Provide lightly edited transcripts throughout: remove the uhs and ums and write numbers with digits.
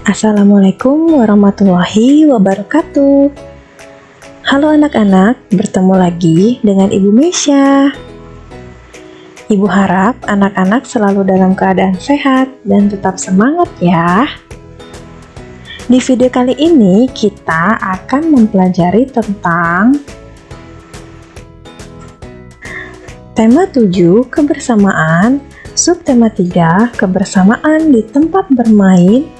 Assalamualaikum warahmatullahi wabarakatuh. Halo anak-anak, bertemu lagi dengan Ibu Mesya. Ibu harap anak-anak selalu dalam keadaan sehat dan tetap semangat ya. Di video kali ini kita akan mempelajari tentang tema 7 kebersamaan, subtema 3 kebersamaan di tempat bermain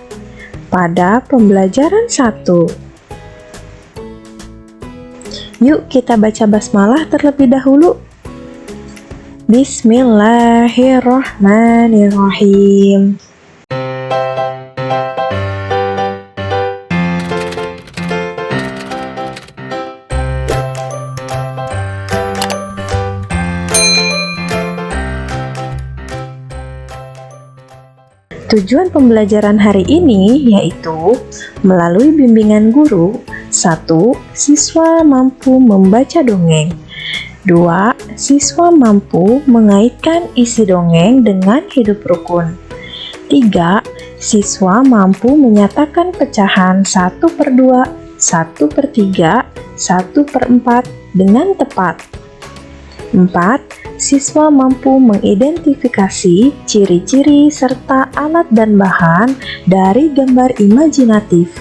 pada pembelajaran 1. Yuk kita baca basmalah terlebih dahulu. Bismillahirrahmanirrahim. Tujuan pembelajaran hari ini yaitu melalui bimbingan guru. 1. Siswa mampu membaca dongeng. 2. Siswa mampu mengaitkan isi dongeng dengan hidup rukun. 3. Siswa mampu menyatakan pecahan 1/2, 1/3, 1/4 dengan tepat. 4. Siswa mampu mengidentifikasi ciri-ciri serta alat dan bahan dari gambar imajinatif.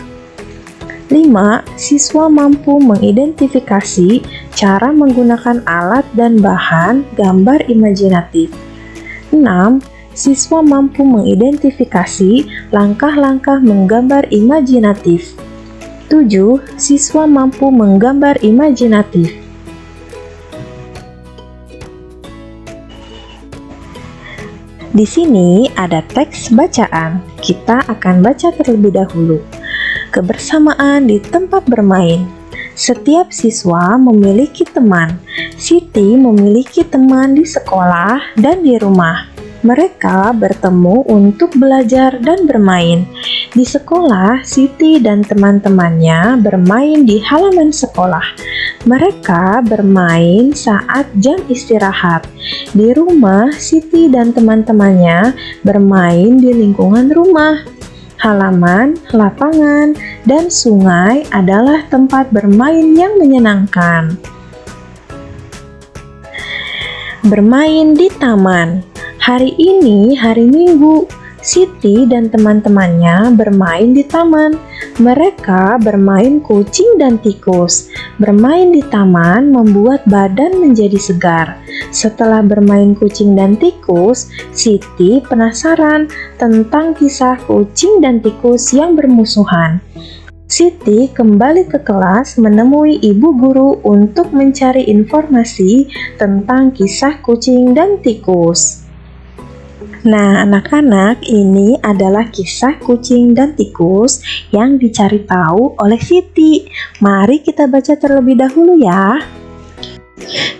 5. Siswa mampu mengidentifikasi cara menggunakan alat dan bahan gambar imajinatif. 6. Siswa mampu mengidentifikasi langkah-langkah menggambar imajinatif. 7. Siswa mampu menggambar imajinatif. Di sini ada teks bacaan. Kita akan baca terlebih dahulu. Kebersamaan di tempat bermain. Setiap siswa memiliki teman. Siti memiliki teman di sekolah dan di rumah. Mereka bertemu untuk belajar dan bermain. Di sekolah, Siti dan teman-temannya bermain di halaman sekolah. Mereka bermain saat jam istirahat. Di rumah, Siti dan teman-temannya bermain di lingkungan rumah. Halaman, lapangan, dan sungai adalah tempat bermain yang menyenangkan. Bermain di taman. Hari ini hari Minggu. Siti dan teman-temannya bermain di taman. Mereka bermain kucing dan tikus. Bermain di taman membuat badan menjadi segar. Setelah bermain kucing dan tikus, Siti penasaran tentang kisah kucing dan tikus yang bermusuhan. Siti kembali ke kelas menemui ibu guru untuk mencari informasi tentang kisah kucing dan tikus. Nah, anak-anak, ini adalah kisah kucing dan tikus yang dicari tahu oleh Siti. Mari kita baca terlebih dahulu ya.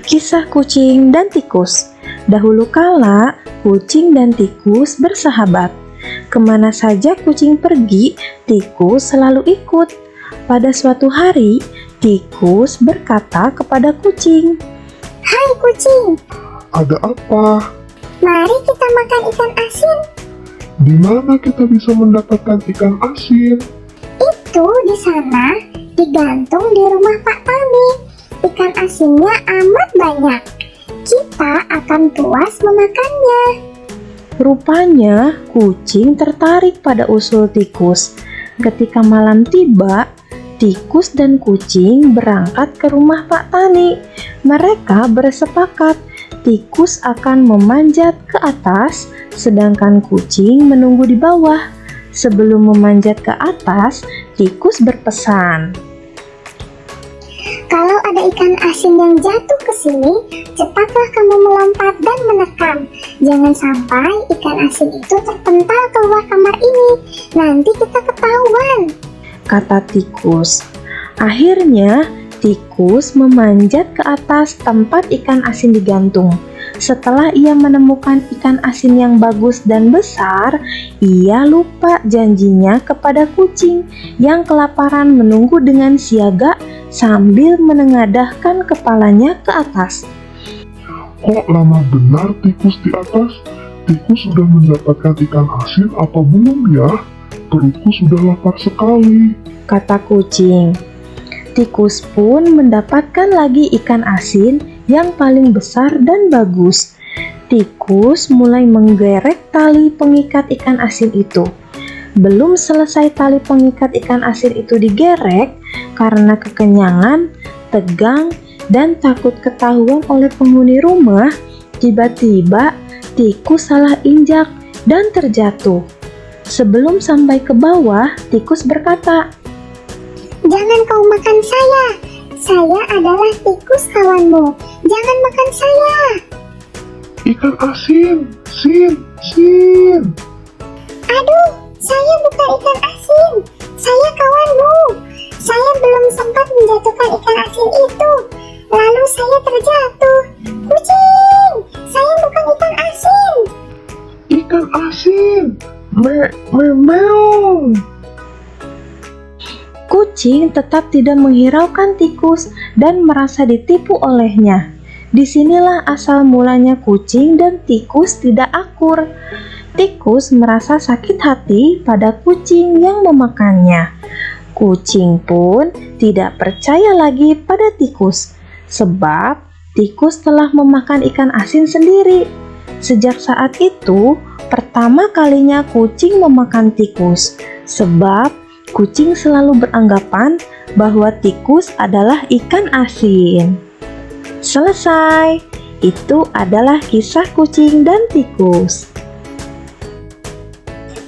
Kisah kucing dan tikus. Dahulu kala, kucing dan tikus bersahabat. Kemana saja kucing pergi, tikus selalu ikut. Pada suatu hari, tikus berkata kepada kucing, "Hai kucing, Ada apa? mari kita makan ikan asin." Di mana kita bisa mendapatkan ikan asin? Itu di sana, digantung di rumah Pak Tani. Ikan asinnya amat banyak. Kita akan puas memakannya. Rupanya kucing tertarik pada usul tikus. Ketika malam tiba, tikus dan kucing berangkat ke rumah Pak Tani. Mereka bersepakat tikus akan memanjat ke atas, sedangkan kucing menunggu di bawah. Sebelum memanjat ke atas, tikus berpesan, Kalau ada ikan asin yang jatuh ke sini, cepatlah kamu melompat dan menekan. Jangan sampai ikan asin itu terpental keluar kamar ini. Nanti kita ketahuan. kata tikus. Akhirnya, tikus memanjat ke atas tempat ikan asin digantung. Setelah ia menemukan ikan asin yang bagus dan besar, ia lupa janjinya kepada kucing yang kelaparan menunggu dengan siaga sambil menengadahkan kepalanya ke atas. Kok lama benar tikus di atas? Tikus sudah mendapatkan ikan asin apa belum ya? Perutku sudah lapar sekali. kata kucing. Tikus pun mendapatkan lagi ikan asin yang paling besar dan bagus. Tikus mulai menggerek tali pengikat ikan asin itu. Belum selesai tali pengikat ikan asin itu digerek, karena kekenyangan, tegang, dan takut ketahuan oleh penghuni rumah, tiba-tiba tikus salah injak dan terjatuh. Sebelum sampai ke bawah, tikus berkata, Jangan kau makan saya. Saya adalah tikus kawanmu. Jangan makan saya. Ikan asin, sin. Aduh, saya bukan ikan asin. Saya kawanmu. Saya belum sempat menjatuhkan ikan asin itu. Lalu saya terjatuh. Kucing, saya bukan ikan asin. Ikan asin. Meow. kucing tetap tidak menghiraukan tikus dan merasa ditipu olehnya. Disinilah asal mulanya kucing dan tikus tidak akur. Tikus merasa sakit hati pada kucing yang memakannya. Kucing pun tidak percaya lagi pada tikus, sebab tikus telah memakan ikan asin sendiri. Sejak saat itu, pertama kalinya kucing memakan tikus, sebab kucing selalu beranggapan bahwa tikus adalah ikan asin. Selesai. Itu adalah kisah kucing dan tikus.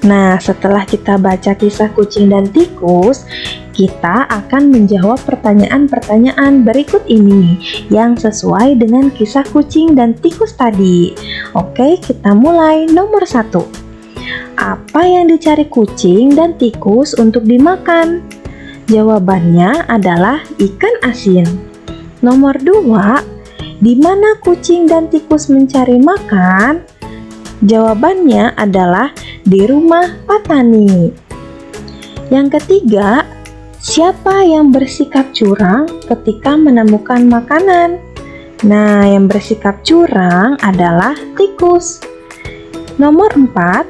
Nah, setelah kita baca kisah kucing dan tikus, kita akan menjawab pertanyaan-pertanyaan berikut ini yang sesuai dengan kisah kucing dan tikus tadi. Oke, kita mulai. Nomor 1. Apa yang dicari kucing dan tikus untuk dimakan? Jawabannya adalah ikan asin. Nomor 2. Di mana kucing dan tikus mencari makan? Jawabannya adalah di rumah petani. Yang ketiga, siapa yang bersikap curang ketika menemukan makanan? Nah, yang bersikap curang adalah tikus. Nomor 4,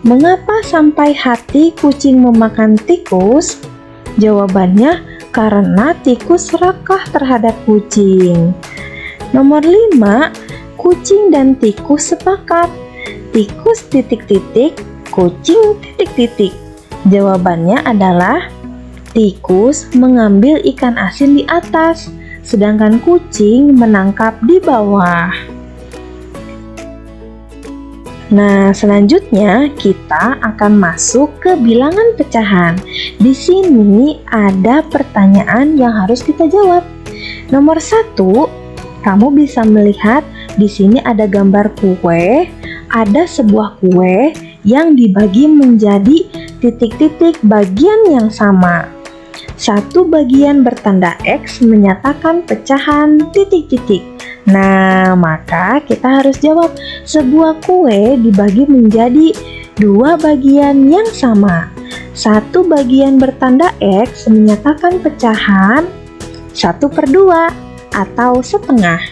mengapa sampai hati kucing memakan tikus? Jawabannya karena tikus serakah terhadap kucing. Nomor 5, kucing dan tikus sepakat. Tikus ... kucing ... Jawabannya adalah tikus mengambil ikan asin di atas, sedangkan kucing menangkap di bawah. Nah, selanjutnya kita akan masuk ke bilangan pecahan. Di sini ada pertanyaan yang harus kita jawab. Nomor 1, kamu bisa melihat di sini ada gambar kue. Ada sebuah kue yang dibagi menjadi titik-titik bagian yang sama. Satu bagian bertanda X menyatakan pecahan titik-titik. Nah, maka kita harus jawab sebuah kue dibagi menjadi dua bagian yang sama. Satu bagian bertanda X menyatakan pecahan 1/2 atau setengah.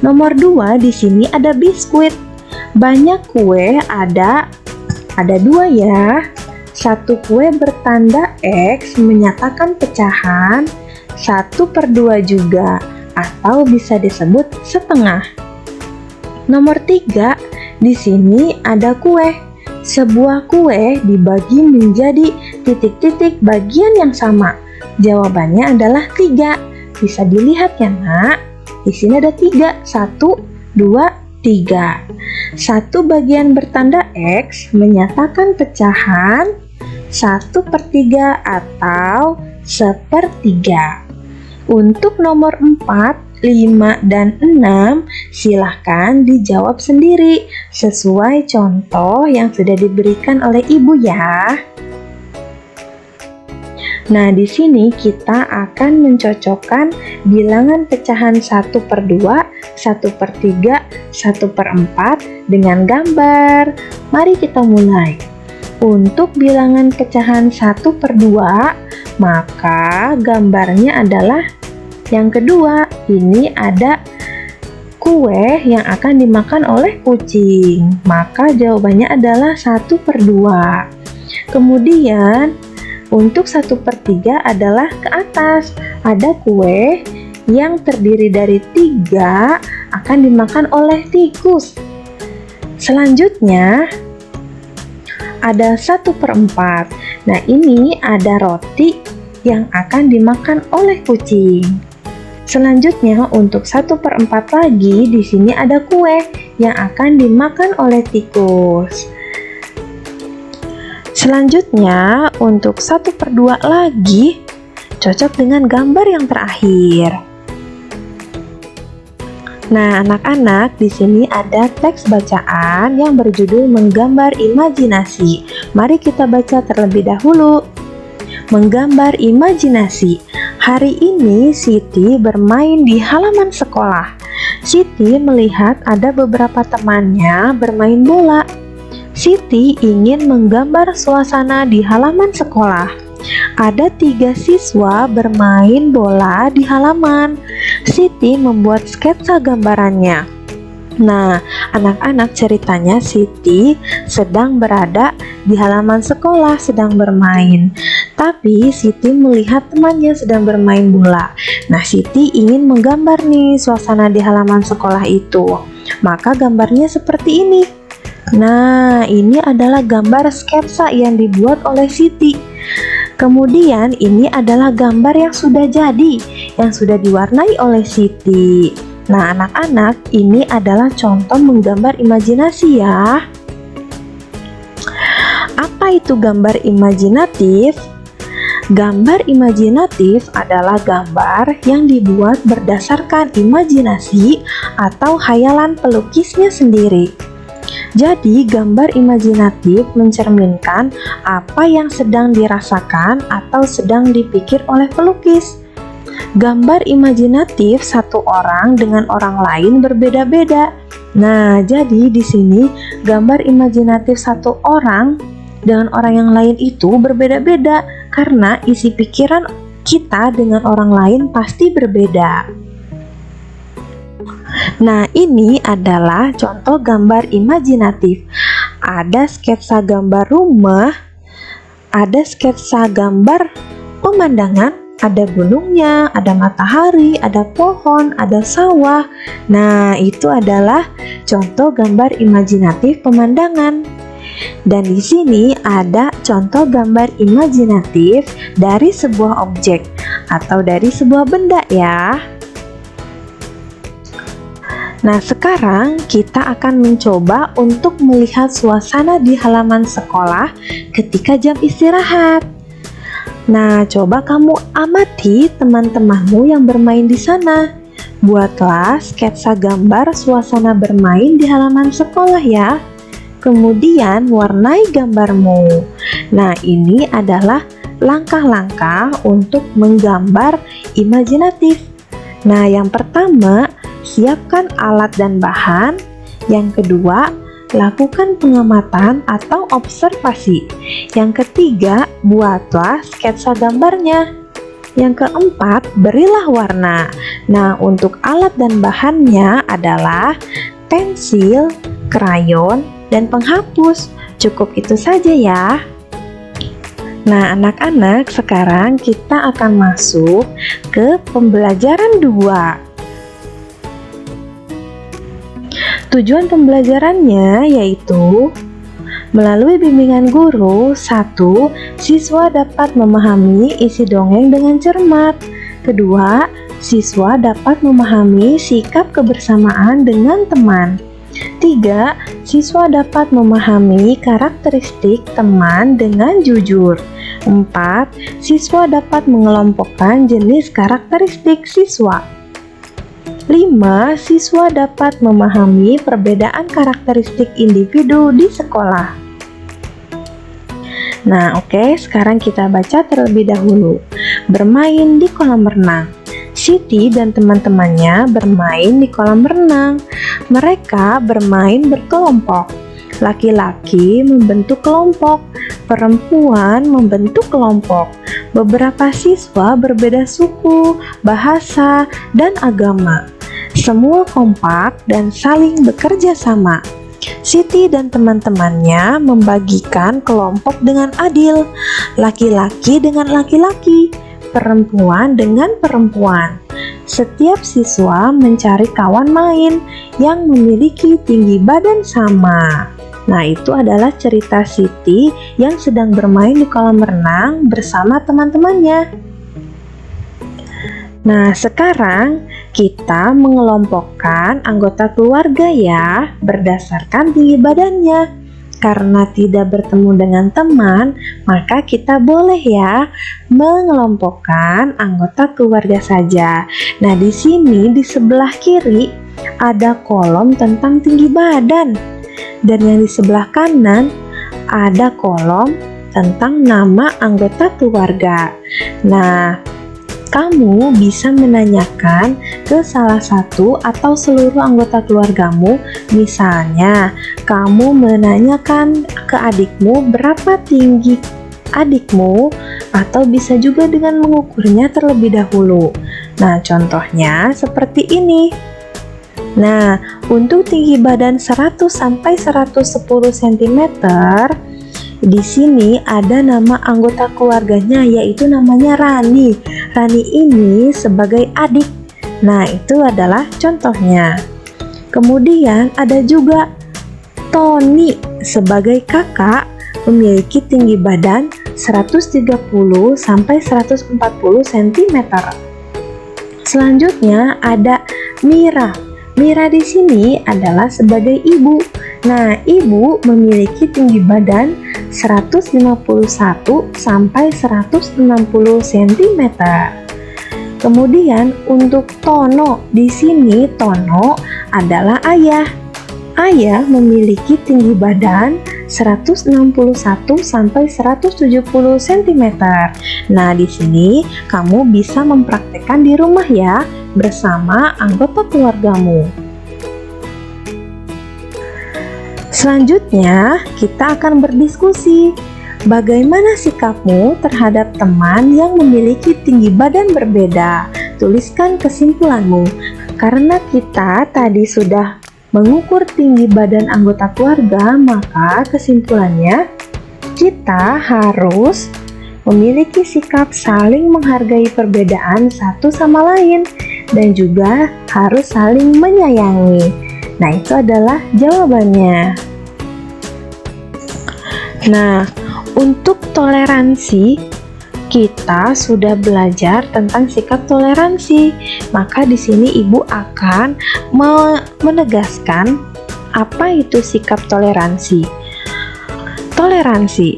Nomor 2, di sini ada biskuit. Banyak kue ada 2 ya. Satu kue bertanda X menyatakan pecahan 1/2 juga, atau bisa disebut setengah. Nomor 3, di sini ada kue. Sebuah kue dibagi menjadi titik-titik bagian yang sama. Jawabannya adalah 3. Bisa dilihat ya, Nak. Di sini ada 3. 1, 2, 3. Satu bagian bertanda X menyatakan pecahan 1/3 atau 1/3. Untuk nomor 4, 5, dan 6 silahkan dijawab sendiri sesuai contoh yang sudah diberikan oleh ibu ya. Nah, di sini kita akan mencocokkan bilangan pecahan 1/2, 1/3, 1/4 dengan gambar. Mari kita mulai. Untuk bilangan pecahan 1/2, maka gambarnya adalah yang kedua. Ini ada kue yang akan dimakan oleh kucing. Maka jawabannya adalah 1/2. Kemudian untuk 1/3 adalah ke atas. Ada kue yang terdiri dari 3 akan dimakan oleh tikus. Selanjutnya ada 1/4. Nah, ini ada roti yang akan dimakan oleh kucing. Selanjutnya untuk 1/4 lagi di sini ada kue yang akan dimakan oleh tikus. Selanjutnya untuk 1/2 lagi cocok dengan gambar yang terakhir. Nah, anak-anak, di sini ada teks bacaan yang berjudul Menggambar Imajinasi. Mari kita baca terlebih dahulu. Menggambar imajinasi. Hari ini Siti bermain di halaman sekolah. Siti melihat ada beberapa temannya bermain bola. Siti ingin menggambar suasana di halaman sekolah. Ada 3 siswa bermain bola di halaman. Siti membuat sketsa gambarannya. Nah, anak-anak, ceritanya Siti sedang berada di halaman sekolah sedang bermain. Tapi Siti melihat temannya sedang bermain bola. Nah, Siti ingin menggambar nih suasana di halaman sekolah itu. Maka gambarnya seperti ini. Nah, ini adalah gambar sketsa yang dibuat oleh Siti. Kemudian ini adalah gambar yang sudah jadi, yang sudah diwarnai oleh Siti. Nah, anak-anak, ini adalah contoh menggambar imajinasi ya. Apa itu gambar imajinatif? Gambar imajinatif adalah gambar yang dibuat berdasarkan imajinasi atau khayalan pelukisnya sendiri. Jadi, gambar imajinatif mencerminkan apa yang sedang dirasakan atau sedang dipikir oleh pelukis. Gambar imajinatif satu orang dengan orang lain berbeda-beda. Nah, jadi di sini gambar imajinatif satu orang dengan orang yang lain itu berbeda-beda karena isi pikiran kita dengan orang lain pasti berbeda. Nah, ini adalah contoh gambar imajinatif. Ada sketsa gambar rumah, ada sketsa gambar pemandangan, ada gunungnya, ada matahari, ada pohon, ada sawah. Nah, itu adalah contoh gambar imajinatif pemandangan. Dan di sini ada contoh gambar imajinatif dari sebuah objek atau dari sebuah benda ya. Nah, sekarang kita akan mencoba untuk melihat suasana di halaman sekolah ketika jam istirahat. Nah, coba kamu amati teman-temanmu yang bermain di sana. Buatlah sketsa gambar suasana bermain di halaman sekolah ya. Kemudian warnai gambarmu. Nah, ini adalah langkah-langkah untuk menggambar imajinatif. Nah, yang pertama, siapkan alat dan bahan. Yang kedua, lakukan pengamatan atau observasi. Yang ketiga, buatlah sketsa gambarnya. Yang keempat, berilah warna. Nah, untuk alat dan bahannya adalah pensil, krayon, dan penghapus. Cukup itu saja ya. Nah, anak-anak, sekarang kita akan masuk ke pembelajaran 2. Tujuan pembelajarannya yaitu melalui bimbingan guru. 1. Siswa dapat memahami isi dongeng dengan cermat. Kedua, siswa dapat memahami sikap kebersamaan dengan teman. 3. Siswa dapat memahami karakteristik teman dengan jujur. 4. Siswa dapat mengelompokkan jenis karakteristik siswa. 5. Siswa dapat memahami perbedaan karakteristik individu di sekolah. Nah, oke, sekarang kita baca terlebih dahulu. Bermain di kolam renang. Siti dan teman-temannya bermain di kolam renang. Mereka bermain berkelompok. Laki-laki membentuk kelompok, perempuan membentuk kelompok. Beberapa siswa berbeda suku, bahasa, dan agama. Semua kompak dan saling bekerja sama. Siti dan teman-temannya membagikan kelompok dengan adil, laki-laki dengan laki-laki, perempuan dengan perempuan. Setiap siswa mencari kawan main yang memiliki tinggi badan sama. Nah, itu adalah cerita Siti yang sedang bermain di kolam renang bersama teman-temannya. Nah, sekarang kita mengelompokkan anggota keluarga ya, berdasarkan tinggi badannya. Karena tidak bertemu dengan teman, maka kita boleh ya mengelompokkan anggota keluarga saja. Nah, di sini di sebelah kiri ada kolom tentang tinggi badan. Dan yang di sebelah kanan ada kolom tentang nama anggota keluarga. Nah, kamu bisa menanyakan ke salah satu atau seluruh anggota keluargamu. Misalnya, kamu menanyakan ke adikmu berapa tinggi adikmu, atau bisa juga dengan mengukurnya terlebih dahulu. Nah, contohnya seperti ini. Nah, untuk tinggi badan 100 sampai 110 cm, di sini ada nama anggota keluarganya, yaitu namanya Rani. Rani ini sebagai adik. Nah, itu adalah contohnya. Kemudian ada juga Tony sebagai kakak, memiliki tinggi badan 130 sampai 140 cm. Selanjutnya ada Mira. Mira di sini adalah sebagai ibu. Nah, ibu memiliki tinggi badan 151 sampai 160 cm. Kemudian untuk Tono, di sini Tono adalah ayah. Ayah memiliki tinggi badan 161 sampai 170 cm. Nah, di sini kamu bisa mempraktekkan di rumah ya, bersama anggota keluargamu. Selanjutnya, kita akan berdiskusi. Bagaimana sikapmu terhadap teman yang memiliki tinggi badan berbeda? Tuliskan kesimpulanmu. Karena kita tadi sudah mengukur tinggi badan anggota keluarga, maka kesimpulannya kita harus memiliki sikap saling menghargai perbedaan satu sama lain dan juga harus saling menyayangi. Nah, itu adalah jawabannya. Nah, untuk toleransi, kita sudah belajar tentang sikap toleransi. Maka di sini Ibu akan menegaskan apa itu sikap toleransi. Toleransi.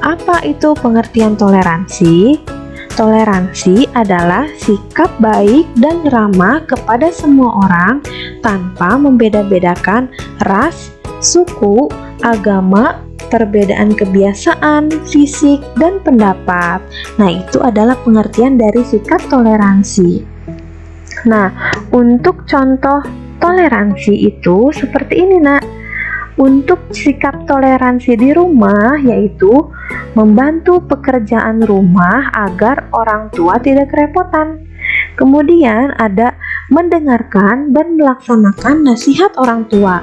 Apa itu pengertian toleransi? Toleransi adalah sikap baik dan ramah kepada semua orang tanpa membeda-bedakan ras, suku, agama, perbedaan kebiasaan, fisik, dan pendapat. Nah, itu adalah pengertian dari sikap toleransi. Nah, untuk contoh toleransi itu seperti ini, Nak. Untuk sikap toleransi di rumah yaitu membantu pekerjaan rumah agar orang tua tidak kerepotan. Kemudian ada mendengarkan dan melaksanakan nasihat orang tua.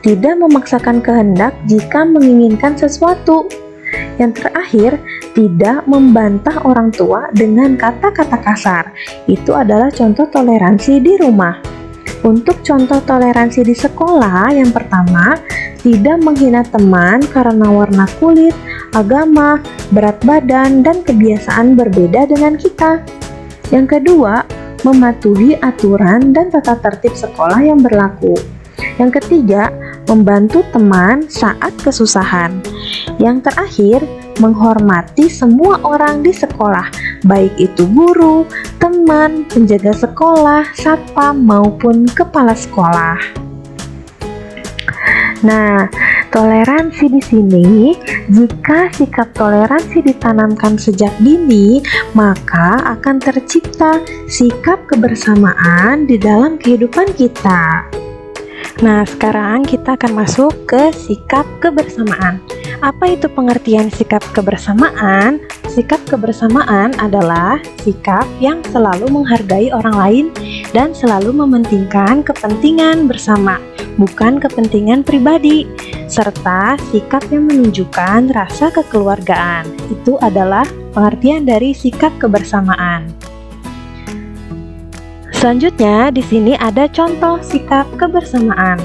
Tidak memaksakan kehendak jika menginginkan sesuatu. Yang terakhir, tidak membantah orang tua dengan kata-kata kasar. Itu adalah contoh toleransi di rumah. Untuk contoh toleransi di sekolah, yang pertama, tidak menghina teman karena warna kulit, agama, berat badan, dan kebiasaan berbeda dengan kita. Yang kedua, mematuhi aturan dan tata tertib sekolah yang berlaku. Yang ketiga, membantu teman saat kesusahan. Yang terakhir, menghormati semua orang di sekolah, baik itu guru, teman, penjaga sekolah, satpam, maupun kepala sekolah. Nah, toleransi di sini, jika sikap toleransi ditanamkan sejak dini, maka akan tercipta sikap kebersamaan di dalam kehidupan kita. Nah, sekarang kita akan masuk ke sikap kebersamaan. Apa itu pengertian sikap kebersamaan? sikap kebersamaan adalah sikap yang selalu menghargai orang lain dan selalu mementingkan kepentingan bersama, bukan kepentingan pribadi, serta sikap yang menunjukkan rasa kekeluargaan. Itu adalah pengertian dari sikap kebersamaan. Selanjutnya, di sini ada contoh sikap kebersamaan.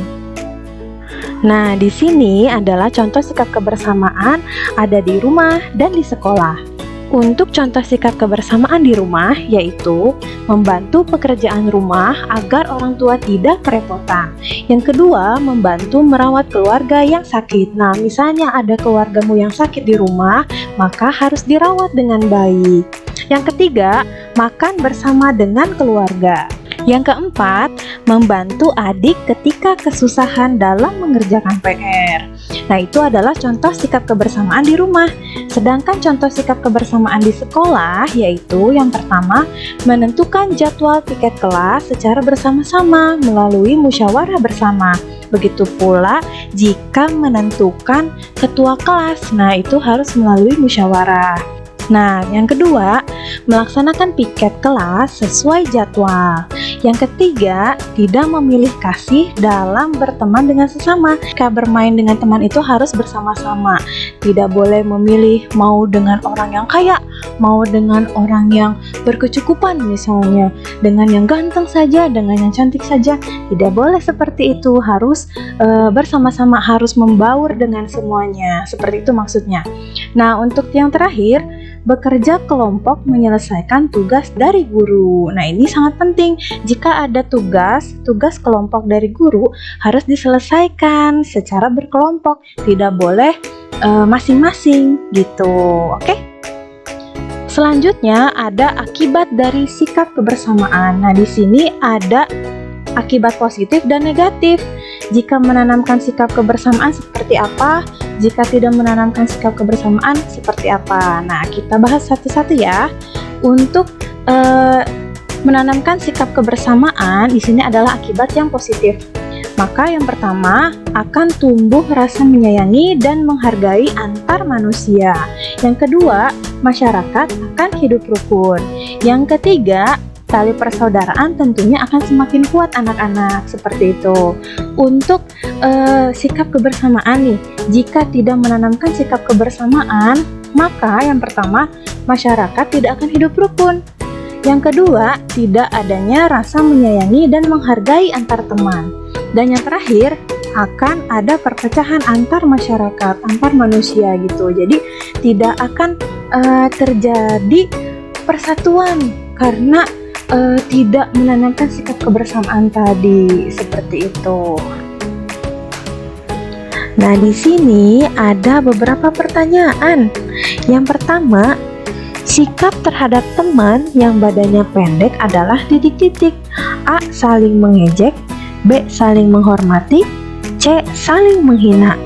Nah, di sini adalah contoh sikap kebersamaan ada di rumah dan di sekolah. Untuk contoh sikap kebersamaan di rumah, yaitu membantu pekerjaan rumah agar orang tua tidak kerepotan. Yang kedua, membantu merawat keluarga yang sakit. Nah, misalnya ada keluargamu yang sakit di rumah, maka harus dirawat dengan baik. Yang ketiga, makan bersama dengan keluarga. Yang keempat, membantu adik ketika kesusahan dalam mengerjakan PR. Nah, itu adalah contoh sikap kebersamaan di rumah. Sedangkan contoh sikap kebersamaan di sekolah yaitu yang pertama, menentukan jadwal piket kelas secara bersama-sama melalui musyawarah bersama. Begitu pula jika menentukan ketua kelas, nah itu harus melalui musyawarah. Nah, yang kedua, melaksanakan piket kelas sesuai jadwal. Yang ketiga, tidak memilih kasih dalam berteman dengan sesama. Jika bermain dengan teman itu harus bersama-sama. Tidak boleh memilih mau dengan orang yang kaya, mau dengan orang yang berkecukupan misalnya, dengan yang ganteng saja, dengan yang cantik saja. Tidak boleh seperti itu, harus bersama-sama, harus membaur dengan semuanya. Seperti itu maksudnya. Nah, untuk yang terakhir, bekerja kelompok menyelesaikan tugas dari guru. Nah, ini sangat penting. Jika ada tugas kelompok dari guru harus diselesaikan secara berkelompok, tidak boleh masing-masing gitu. Oke? Selanjutnya ada akibat dari sikap kebersamaan. Nah, di sini ada akibat positif dan negatif. Jika menanamkan sikap kebersamaan seperti apa? Jika tidak menanamkan sikap kebersamaan seperti apa? Nah, kita bahas satu-satu ya. Untuk menanamkan sikap kebersamaan di sini adalah akibat yang positif. Maka yang pertama, akan tumbuh rasa menyayangi dan menghargai antar manusia. Yang kedua, masyarakat akan hidup rukun. Yang ketiga, tali persaudaraan tentunya akan semakin kuat anak-anak, seperti itu. Untuk sikap kebersamaan nih, jika tidak menanamkan sikap kebersamaan, maka yang pertama, masyarakat tidak akan hidup rukun. Yang kedua, tidak adanya rasa menyayangi dan menghargai antar teman. Dan yang terakhir, akan ada perpecahan antar masyarakat, antar manusia gitu. Jadi tidak akan terjadi persatuan karena tidak menanamkan sikap kebersamaan tadi, seperti itu. Nah, di sini ada beberapa pertanyaan. Yang pertama, sikap terhadap teman yang badannya pendek adalah titik-titik. A. Saling mengejek. B. Saling menghormati. C. Saling menghina.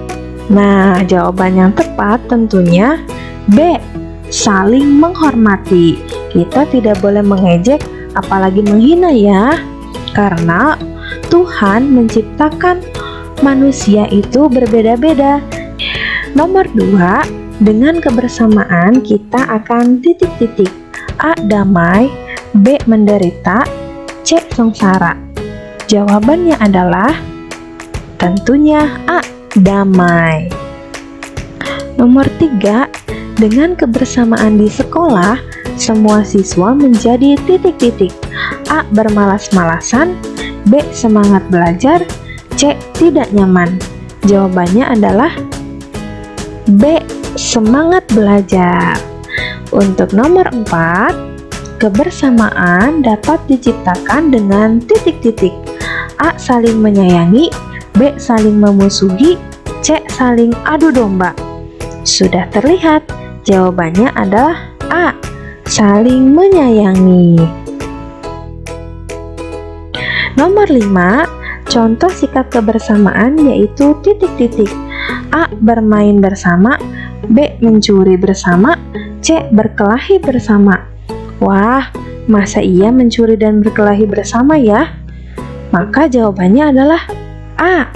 Nah, jawaban yang tepat tentunya B. Saling menghormati. Kita tidak boleh mengejek apalagi menghina ya, karena Tuhan menciptakan manusia itu berbeda-beda. Nomor 2, dengan kebersamaan kita akan titik-titik. A. Damai. B. Menderita. C. Sengsara. Jawabannya adalah tentunya A. Damai. Nomor 3, dengan kebersamaan di sekolah semua siswa menjadi titik-titik. A. Bermalas-malasan. B. Semangat belajar. C. Tidak nyaman. Jawabannya adalah B. Semangat belajar. Untuk nomor 4, kebersamaan dapat diciptakan dengan titik-titik. A. Saling menyayangi. B. Saling memusuhi. C. Saling adu domba. Sudah terlihat, jawabannya adalah A. Saling menyayangi. Nomor 5, contoh sikap kebersamaan yaitu titik-titik. A. Bermain bersama. B. Mencuri bersama. C. Berkelahi bersama. Wah, masa iya mencuri dan berkelahi bersama ya? Maka jawabannya adalah A.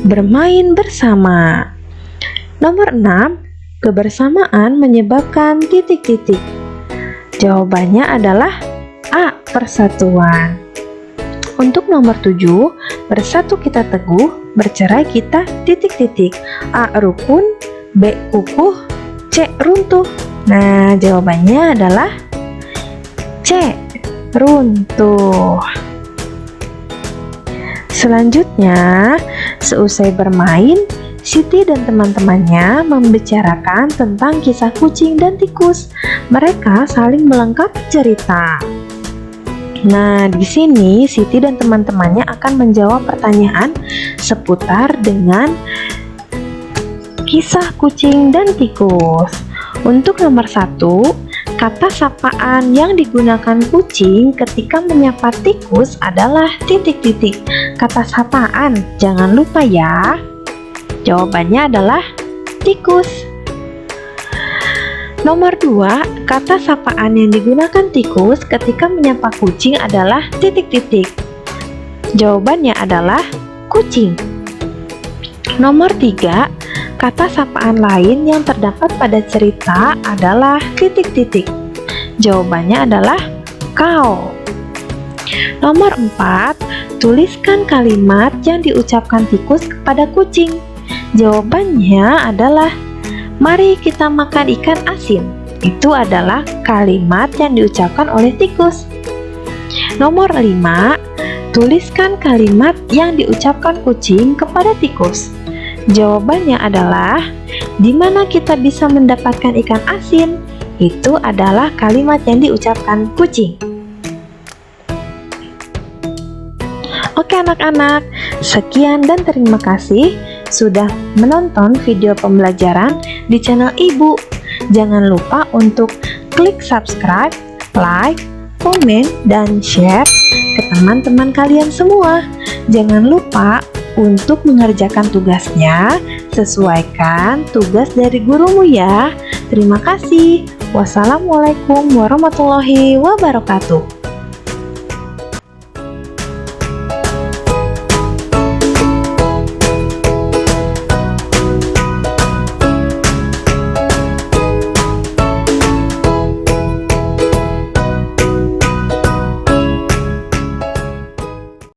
Bermain bersama. Nomor 6, Kebersamaan menyebabkan titik-titik. Jawabannya adalah A. Persatuan. Untuk nomor 7, bersatu kita teguh, bercerai kita titik-titik. A. Rukun, B. Kukuh, C. Runtuh. Nah, jawabannya adalah C. Runtuh. Selanjutnya, seusai bermain, Siti dan teman-temannya membicarakan tentang kisah kucing dan tikus. Mereka saling melengkapi cerita. Nah, di sini Siti dan teman-temannya akan menjawab pertanyaan seputar dengan kisah kucing dan tikus. Untuk nomor 1, kata sapaan yang digunakan kucing ketika menyapa tikus adalah titik-titik. Kata sapaan, jangan lupa ya. Jawabannya adalah tikus. Nomor 2, kata sapaan yang digunakan tikus ketika menyapa kucing adalah titik-titik. Jawabannya adalah kucing. Nomor 3, kata sapaan lain yang terdapat pada cerita adalah titik-titik. Jawabannya adalah kau. Nomor 4, tuliskan kalimat yang diucapkan tikus kepada kucing. Jawabannya adalah mari kita makan ikan asin. Itu adalah kalimat yang diucapkan oleh tikus. Nomor 5, tuliskan kalimat yang diucapkan kucing kepada tikus. Jawabannya adalah di mana kita bisa mendapatkan ikan asin. Itu adalah kalimat yang diucapkan kucing. Oke anak-anak, sekian dan terima kasih sudah menonton video pembelajaran di channel Ibu. Jangan lupa untuk klik subscribe, like, komen, dan share ke teman-teman kalian semua. Jangan lupa untuk mengerjakan tugasnya, sesuaikan tugas dari gurumu ya. Terima kasih. Wassalamualaikum warahmatullahi wabarakatuh.